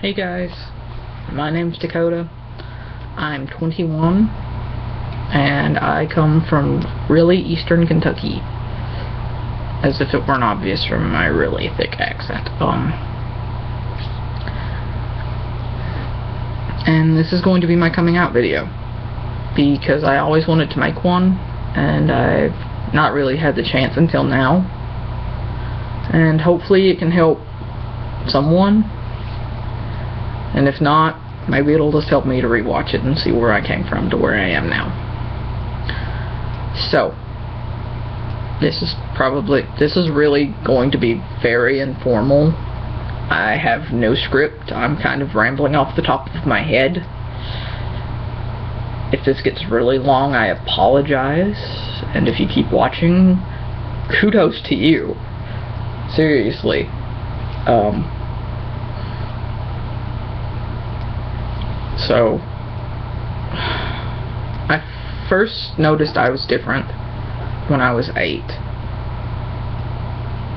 Hey guys, my name's Dakota. I'm 21 and I come from really eastern Kentucky. As if it weren't obvious from my really thick accent. And this is going to be my coming out video because I always wanted to make one and I've not really had the chance until now. And hopefully it can help someone. And if not, maybe it'll just help me to rewatch it and see where I came from to where I am now. So, this is really going to be very informal. I have no script. I'm kind of rambling off the top of my head. If this gets really long, I apologize. And if you keep watching, kudos to you. Seriously. So, I first noticed I was different when I was 8.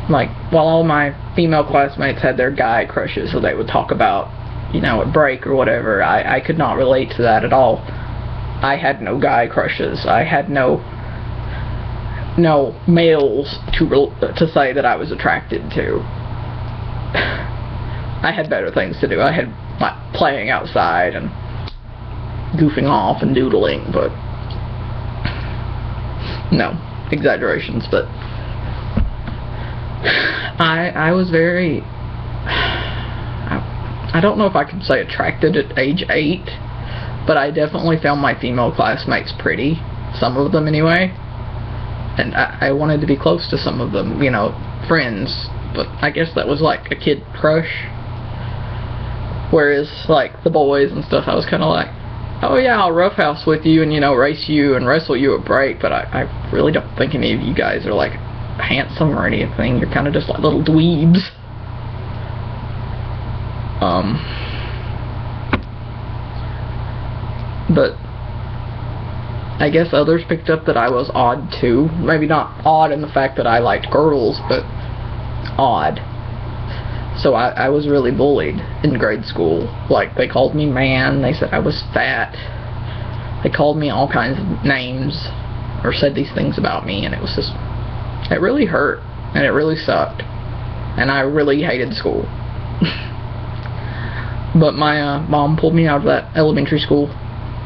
Like, while all my female classmates had their guy crushes, so they would talk about, you know, at break or whatever, I could not relate to that at all. I had no guy crushes. I had no males to say that I was attracted to. I had better things to do. I had like playing outside and goofing off and doodling, but no, exaggerations, but I was very, I don't know if I could say attracted at age 8, but I definitely found my female classmates pretty, some of them anyway, and I wanted to be close to some of them, you know, friends, but I guess that was like a kid crush. Whereas, like, the boys and stuff, I was kind of like, oh yeah, I'll roughhouse with you and, you know, race you and wrestle you at break, but I really don't think any of you guys are, like, handsome or anything. You're kind of just like little dweebs. But I guess others picked up that I was odd, too. Maybe not odd in the fact that I liked girls, but odd. So I was really bullied in grade school. Like, they called me man, they said I was fat, they called me all kinds of names, or said these things about me, and it was just, it really hurt, and it really sucked, and I really hated school. But my mom pulled me out of that elementary school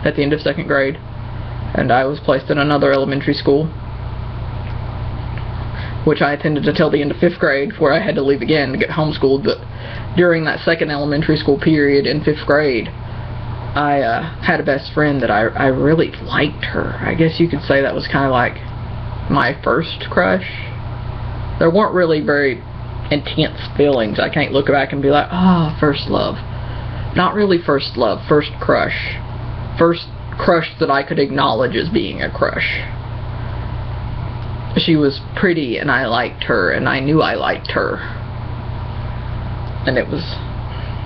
at the end of 2nd grade, and I was placed in another elementary school, which I attended until the end of 5th grade, where I had to leave again to get homeschooled. But during that second elementary school period in 5th grade, I had a best friend that I really liked her. I guess you could say that was kind of like my first crush. There weren't really very intense feelings. I can't look back and be like, oh, first love. Not really first love, first crush. First crush that I could acknowledge as being a crush. She was pretty, and I liked her, and I knew I liked her. And it was,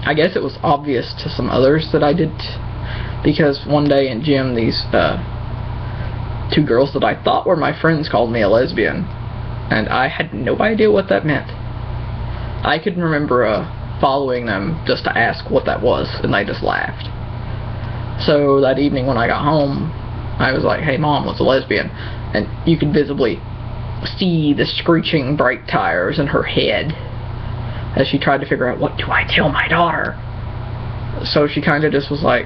I guess it was obvious to some others that I did, because one day in gym, these 2 girls that I thought were my friends called me a lesbian, and I had no idea what that meant. I could remember following them just to ask what that was, and they just laughed. So that evening when I got home, I was like, hey Mom, what's a lesbian? And you could visibly see the screeching brake tires in her head as she tried to figure out, what do I tell my daughter? So she kind of just was like,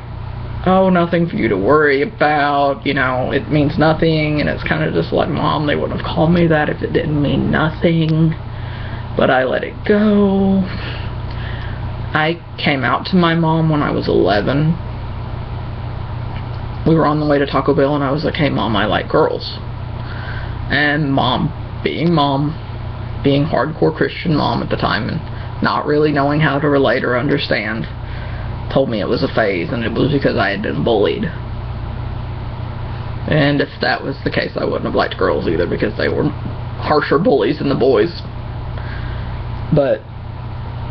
oh, nothing for you to worry about, you know, it means nothing. And it's kind of just like, Mom, they wouldn't have called me that if it didn't mean nothing. But I let it go. I came out to my mom when I was 11. We were on the way to Taco Bell, and I was like, hey Mom, I like girls. And Mom, being hardcore Christian mom at the time, and not really knowing how to relate or understand, told me it was a phase, and it was because I had been bullied. And if that was the case, I wouldn't have liked girls either, because they were harsher bullies than the boys. But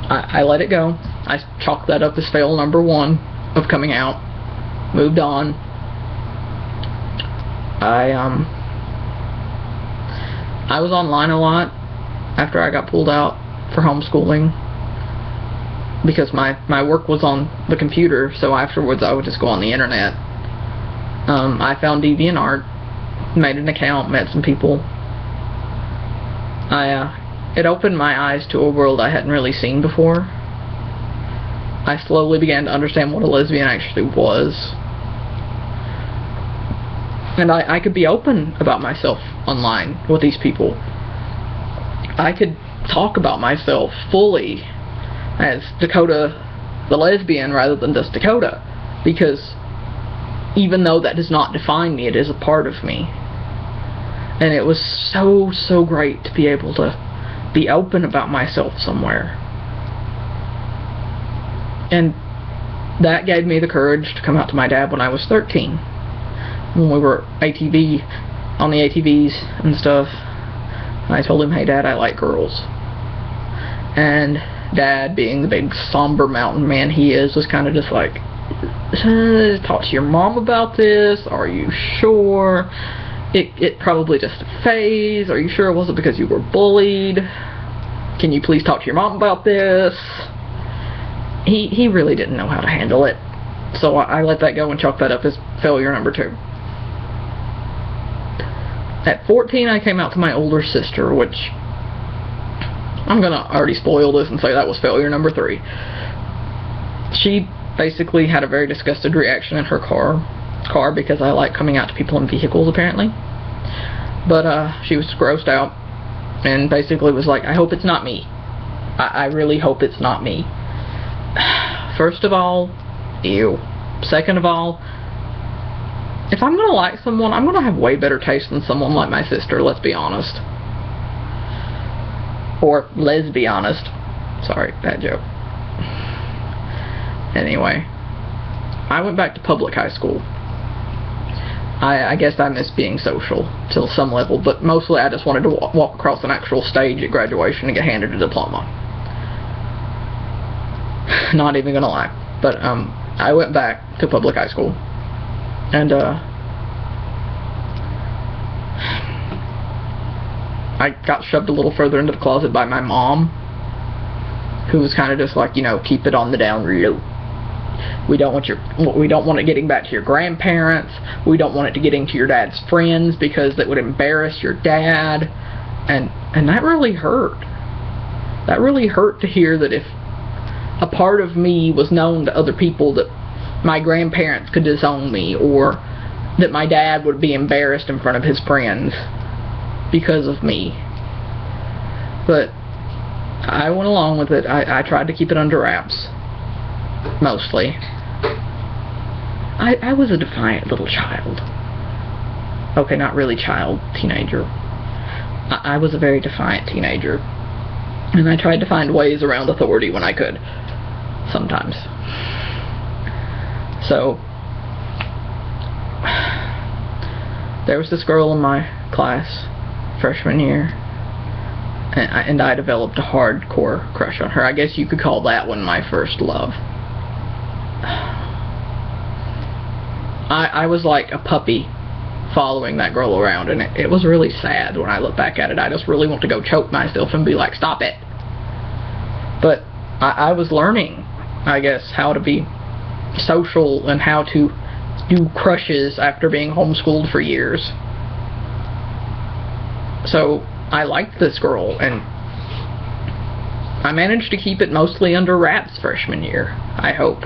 I let it go. I chalked that up as fail number 1 of coming out. Moved on. I was online a lot after I got pulled out for homeschooling. because my work was on the computer, so afterwards I would just go on the internet. I found DeviantArt, made an account, met some people. It opened my eyes to a world I hadn't really seen before. I slowly began to understand what a lesbian actually was. And I could be open about myself online with these people. I could talk about myself fully as Dakota the lesbian rather than just Dakota, because even though that does not define me, it is a part of me. And it was so great to be able to be open about myself somewhere. And that gave me the courage to come out to my dad when I was 13. When we were on the ATVs and stuff. And I told him, hey Dad, I like girls. And Dad, being the big somber mountain man he is, was kind of just like, talk to your mom about this, are you sure? It probably just a phase, are you sure it wasn't because you were bullied? Can you please talk to your mom about this? He really didn't know how to handle it. So I let that go and chalked that up as failure number 2. At 14, I came out to my older sister, which I'm gonna already spoil this and say that was failure number 3. She basically had a very disgusted reaction in her car because I like coming out to people in vehicles, apparently. But she was grossed out and basically was like, I hope it's not me. I really hope it's not me. First of all, ew. Second of all, if I'm gonna like someone, I'm gonna have way better taste than someone like my sister, let's be honest. Or, let's be honest. Sorry, bad joke. Anyway, I went back to public high school. I guess I miss being social to some level, but mostly I just wanted to walk across an actual stage at graduation and get handed a diploma. Not even gonna lie. But I went back to public high school, and I got shoved a little further into the closet by my mom, who was kind of just like, you know, keep it on the down low. We don't want it getting back to your grandparents. We don't want it to getting to your dad's friends because that would embarrass your dad. And that really hurt. That really hurt to hear that if a part of me was known to other people, that my grandparents could disown me, or that my dad would be embarrassed in front of his friends because of me. But I went along with it. I tried to keep it under wraps. Mostly. I was a defiant little child. Okay, not really child, teenager. I was a very defiant teenager. And I tried to find ways around authority when I could. Sometimes. So, there was this girl in my class, freshman year, and I developed a hardcore crush on her. I guess you could call that one my first love. I was like a puppy following that girl around, and it was really sad when I look back at it. I just really want to go choke myself and be like, stop it. But I was learning, I guess, how to be social and how to do crushes after being homeschooled for years. So I liked this girl, and I managed to keep it mostly under wraps freshman year, I hope.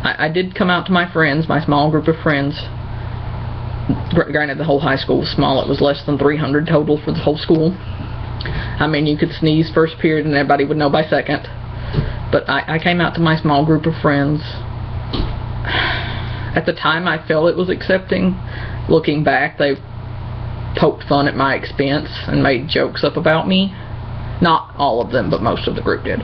I did come out to my friends, my small group of friends. Granted, the whole high school was small. It was less than 300 total for the whole school. I mean, you could sneeze first period and everybody would know by second. But I came out to my small group of friends. At the time, I felt it was accepting. Looking back, they poked fun at my expense and made jokes up about me. Not all of them, but most of the group did.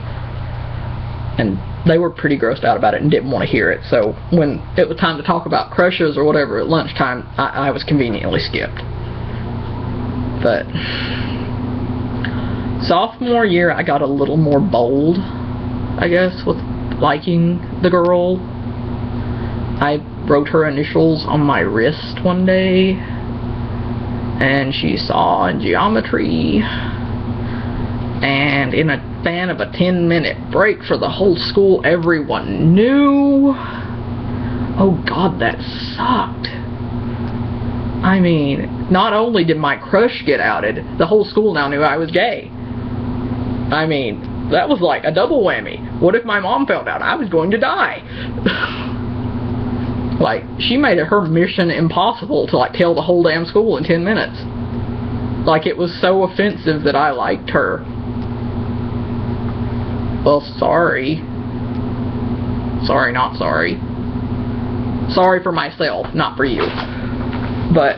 And they were pretty grossed out about it and didn't want to hear it. So when it was time to talk about crushes or whatever at lunchtime, I was conveniently skipped. But sophomore year, I got a little more bold, I guess, with liking the girl. I wrote her initials on my wrist one day, and she saw in geometry, and in a span of a 10-minute break for the whole school. Everyone knew. Oh God, that sucked. I mean, not only did my crush get outed, the whole school now knew I was gay. I mean, that was like a double whammy. What if my mom found out? I was going to die. Like, she made it her mission impossible to, like, tell the whole damn school in 10 minutes. Like, it was so offensive that I liked her. Well, sorry. Sorry, not sorry. Sorry for myself, not for you. But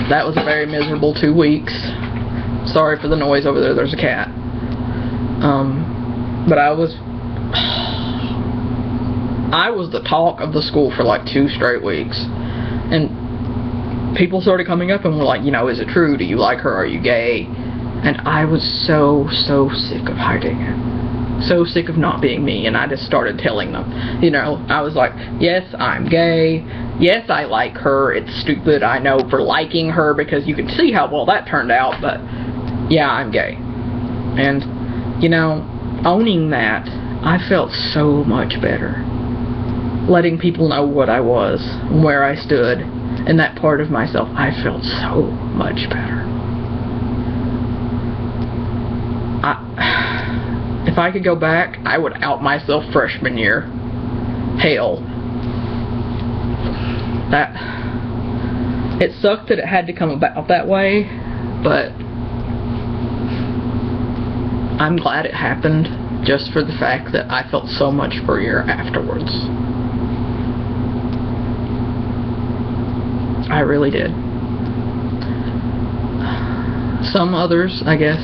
that was a very miserable 2 weeks. Sorry for the noise over there. There's a cat. But I was the talk of the school for like 2 straight weeks. And people started coming up and were like, you know, is it true? Do you like her? Are you gay? And I was so sick of hiding it. So sick of not being me, and I just started telling them. You know, I was like, yes, I'm gay. Yes, I like her. It's stupid, I know, for liking her, because you can see how well that turned out, but yeah, I'm gay. And, you know, owning that, I felt so much better. Letting people know what I was, where I stood, and that part of myself, I felt so much better. If I could go back, I would out myself freshman year. Hell. It sucked that it had to come about that way, but I'm glad it happened, just for the fact that I felt so much freer afterwards. I really did. Some others, I guess,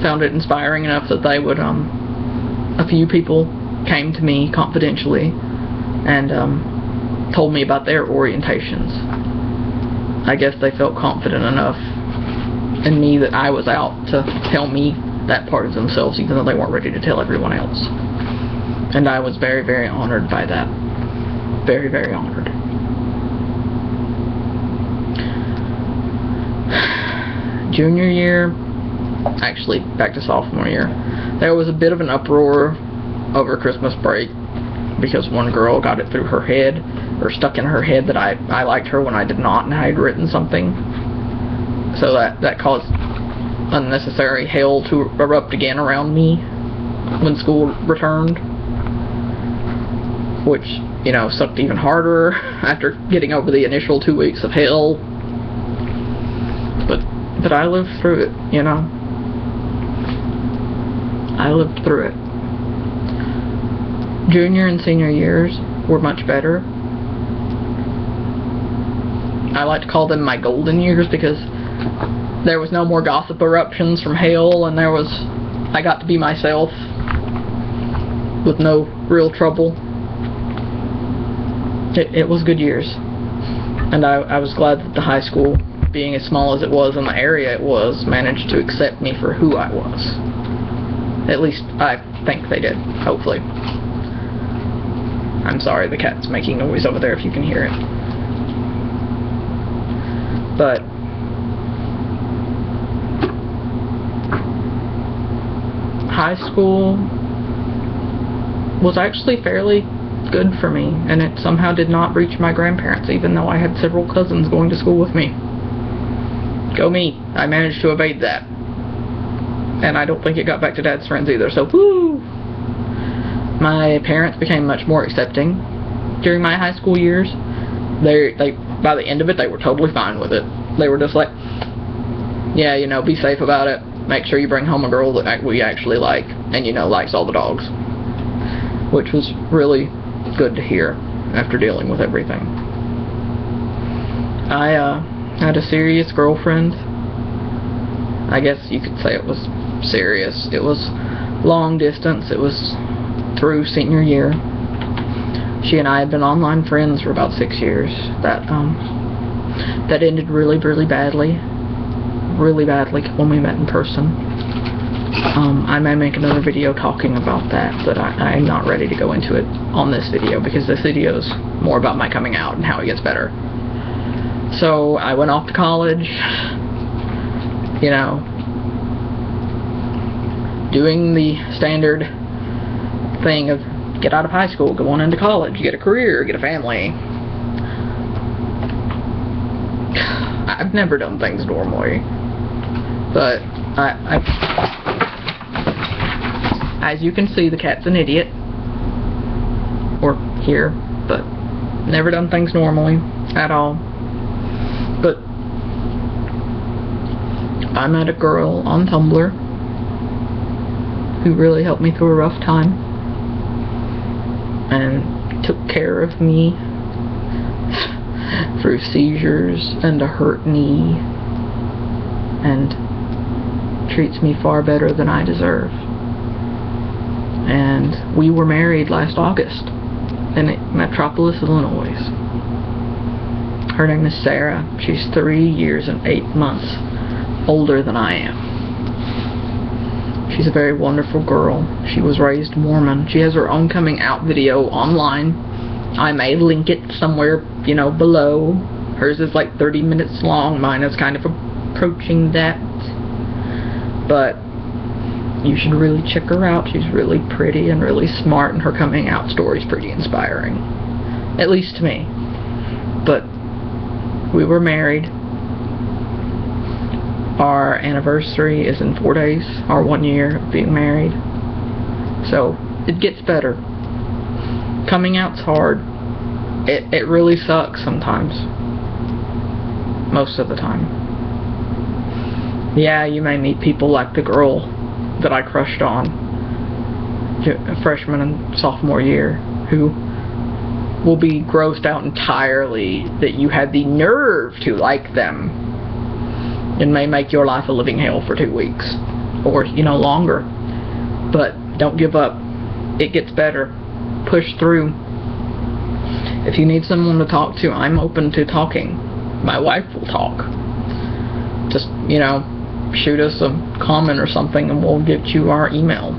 found it inspiring enough that they would, a few people came to me confidentially and told me about their orientations. I guess they felt confident enough in me that I was out to tell me that part of themselves, even though they weren't ready to tell everyone else. And I was very honored by that. Very honored. Junior year, actually back to sophomore year, there was a bit of an uproar over Christmas break because one girl got it through her head, or stuck in her head, that I liked her when I did not, and I had written something. So that caused unnecessary hell to erupt again around me when school returned, which, you know, sucked even harder after getting over the initial 2 weeks of hell. But I lived through it, you know. I lived through it. Junior and senior years were much better. I like to call them my golden years because there was no more gossip eruptions from hell, and I got to be myself with no real trouble. It was good years. And I was glad that the high school, being as small as it was in the area it was, managed to accept me for who I was. At least I think they did, hopefully. I'm sorry, the cat's making noise over there if you can hear it. But high school was actually fairly good for me, and it somehow did not reach my grandparents, even though I had several cousins going to school with me. Go me. I managed to evade that. And I don't think it got back to Dad's friends either, so woo! My parents became much more accepting during my high school years. By the end of it, they were totally fine with it. They were just like, yeah, you know, be safe about it. Make sure you bring home a girl that we actually like, and, you know, likes all the dogs. Which was really good to hear after dealing with everything. I had a serious girlfriend. I guess you could say it was serious. It was long distance. It was through senior year. She and I had been online friends for about 6 years. That ended really badly. Really badly when we met in person. I may make another video talking about that, but I'm not ready to go into it on this video, because this video is more about my coming out and how it gets better. So I went off to college, you know, doing the standard thing of get out of high school, go on into college, get a career, get a family. I've never done things normally, but as you can see, the cat's an idiot, or here, but never done things normally at all. But I met a girl on Tumblr who really helped me through a rough time and took care of me through seizures and a hurt knee, and treats me far better than I deserve. And we were married last August in Metropolis, Illinois. Her name is Sarah. She's 3 years and 8 months older than I am. She's a very wonderful girl. She was raised Mormon. She has her own coming out video online. I may link it somewhere, you know, below. Hers is like 30 minutes long. Mine is kind of approaching that. But you should really check her out. She's really pretty and really smart, and her coming out story is pretty inspiring. At least to me. But we were married. Our anniversary is in 4 days. Our 1 year of being married. So, it gets better. Coming out's hard. It really sucks sometimes. Most of the time. Yeah, you may meet people like the girl that I crushed on freshman and sophomore year, who will be grossed out entirely that you had the nerve to like them, and may make your life a living hell for 2 weeks or, you know, longer. But don't give up. It gets better. Push through. If you need someone to talk to, I'm open to talking. My wife will talk. Just, you know, shoot us a comment or something and we'll get you our email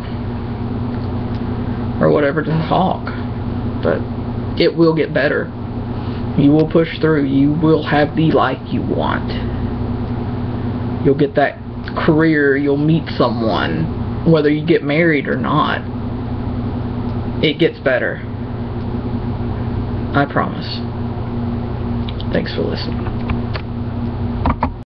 or whatever to talk. But it will get better. You will push through. You will have the life you want. You'll get that career. You'll meet someone, whether you get married or not. It gets better. I promise. Thanks for listening.